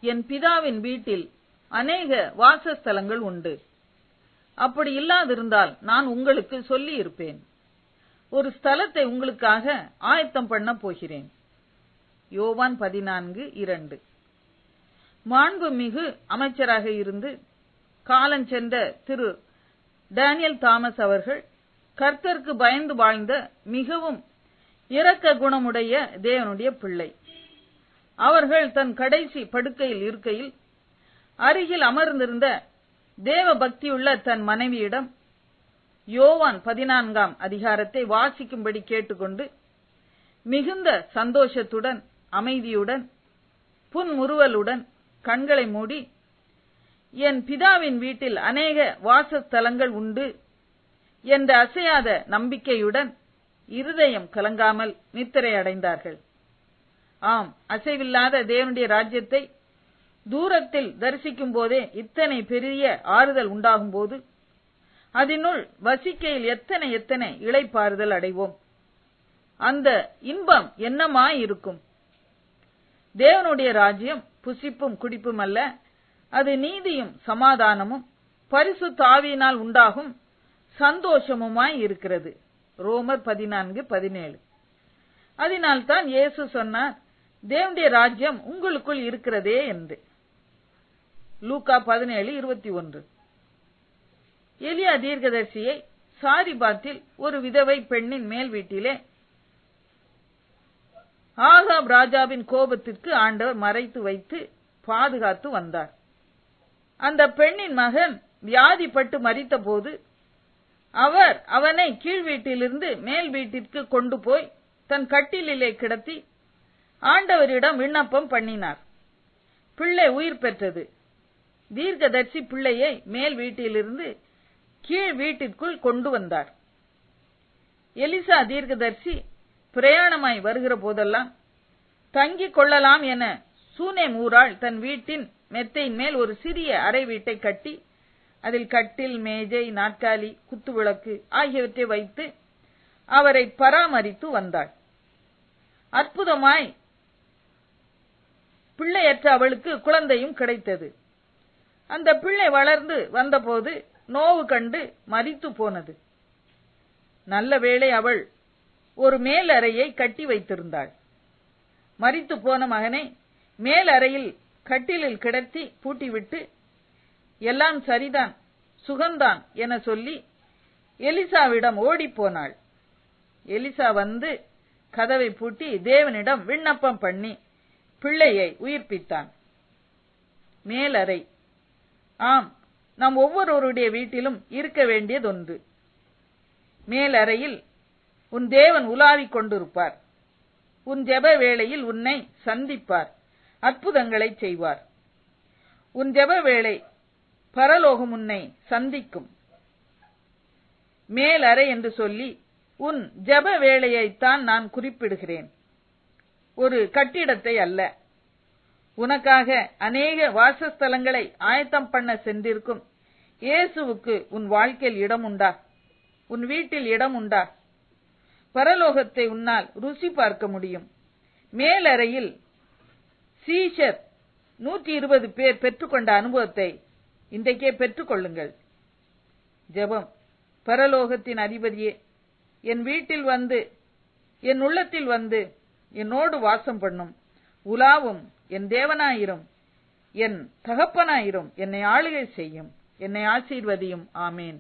என் பிதாவின் வீட்டில் அநேக வாசஸ்தலங்கள் உண்டு. அப்படி இல்லாதிருந்தால் நான் உங்களுக்கு சொல்லி இருப்பேன். ஒரு ஸ்தலத்தை உங்களுக்காக ஆயத்தம் பண்ண போகிறேன். யோவான் 14:2. மாண்புமிகு அமைச்சராக இருந்து காலஞ்சென்ற திரு டேனியல் தாமஸ் அவர்கள் கர்த்தருக்கு பயந்து வாழ்ந்த மிகவும் இரக்க குணமுடைய தேவனுடைய பிள்ளை. அவர்கள் தன் கடைசி படுக்கையில் இருக்கையில் அருகில் அமர்ந்திருந்த தேவ பக்தியுள்ள தன் மனைவியிடம் யோவான் 14ஆம் அதிகாரத்தை வாசிக்கும்படி கேட்டுக்கொண்டு மிகுந்த சந்தோஷத்துடன் அமைதியுடன் புன்முறுவலுடன் கண்களை மூடி, என் பிதாவின் வீட்டில் அநேக வாசஸ்தலங்கள் உண்டு என்ற அசையாத நம்பிக்கையுடன் இருதயம் கலங்காமல் நித்திரை அடைந்தார்கள். ஆம், அசைவில்லாத தேவனுடைய ராஜ்யத்தை தூரத்தில் தரிசிக்கும் போதே இத்தனை பெரிய ஆறுதல் உண்டாகும் போது அதனுள் வசிக்கையில் எத்தனை எத்தனை இளைப்பாறுதல் அடைவோம். அந்த இன்பம் என்னமாயிருக்கும்? தேவனுடைய ராஜ்யம் புசிப்பும் குடிப்பும் அல்ல, அது நீதியும் சமாதானமும் பரிசுத்த ஆவியினால் உண்டாகும் சந்தோஷமுமாய் இருக்கிறது. ரோமர் 14:17. அதனால்தான் இயேசு சொன்னார், தேவனுடைய ராஜ்யம் உங்களுக்குள் இருக்கிறதே என்று. லூக்கா 17:21. எலியா தீர்க்கதரிசியை சாரிபாத்தில் ஒரு விதவை பெண்ணின் மேல் வீட்டிலே ஆகாப் ராஜாவின் கோபத்திற்கு ஆண்டவர் மறைத்து வைத்து பாதுகாத்து வந்தார். அந்த பெண்ணின் மகன் வியாதிப்பட்டு மரித்த போது அவர் அவனை கீழ் வீட்டிலிருந்து மேல் வீட்டிற்கு கொண்டு போய் தன் கட்டிலிலே கிடத்தி ஆண்டவரிடம் விண்ணப்பம் பண்ணினார். பிள்ளை உயிர் பெற்றது. தீர்க்கதரிசி பிள்ளையை மேல் வீட்டிலிருந்து கீழ் வீட்டிற்குள் கொண்டு வந்தார். எலிசா தீர்க்கதரிசி பிரயாணமாய் வருகிற போதெல்லாம் தங்கிக் கொள்ளலாம் என சூனேம் ஊராள் தன் வீட்டின் மெத்தையின் மேல் ஒரு சிறிய அறை வீட்டை கட்டி அதில் கட்டில், மேஜை, நாற்காலி, குத்துவிளக்கு ஆகியவற்றை வைத்து அவரை பராமரித்து வந்தாள். அற்புதமாய் பிள்ளையற்ற அவளுக்கு குழந்தையும் கிடைத்தது. அந்த பிள்ளை வளர்ந்து வந்தபோது நோவு கண்டு மரித்து போனது. நல்ல வேளை அவள் ஒரு மேல் அறையை கட்டி வைத்திருந்தாள். மரித்து போன மகனை மேல் அறையில் கட்டிலில் கிடத்தி பூட்டிவிட்டு எல்லாம் சரிதான், சுகந்தான் என சொல்லி எலிசாவிடம் ஓடிப்போனாள். எலிசா வந்து கதவை பூட்டி தேவனிடம் விண்ணப்பம் பண்ணி பிள்ளையை உயிர்ப்பித்தான். மேலறை, ஆம், நாம் ஒவ்வொருவருடைய வீட்டிலும் இருக்க வேண்டியதொன்று. மேலறையில் உன் தேவன் உலாவிக் கொண்டிருப்பார். உன் ஜெப வேளையில் உன்னை சந்திப்பார், அற்புதங்களை செய்வார். உன் ஜெப வேளை பரலோகம் உன்னை சந்திக்கும். மேலறை என்று சொல்லி உன் ஜெப வேளையைத்தான் நான் குறிப்பிடுகிறேன், ஒரு கட்டிடத்தை அல்ல. உனக்காக அநேக வாசஸ்தலங்களை ஆயத்தம் பண்ண சென்றிருக்கும் இயேசுவுக்கு உன் வாழ்க்கையில் இடம் உண்டா? உன் வீட்டில் இடம் உண்டா? பரலோகத்தை உன்னால் ருசி பார்க்க முடியும். மேலறையில் சீஷர் 120 பேர் பெற்றுக்கொண்ட அனுபவத்தை இன்றைக்கே பெற்றுக்கொள்ளுங்கள். ஜெபம். பரலோகத்தின் அதிபதியே, என் வீட்டில் வந்து என் உள்ளத்தில் வந்து என்னோடு வாசம் பண்ணும், உலாவும், என் தேவனாயிரும், என் தகப்பனாயிரும், என்னை ஆளுகை செய்யும், என்னை ஆசீர்வதியும். ஆமேன்.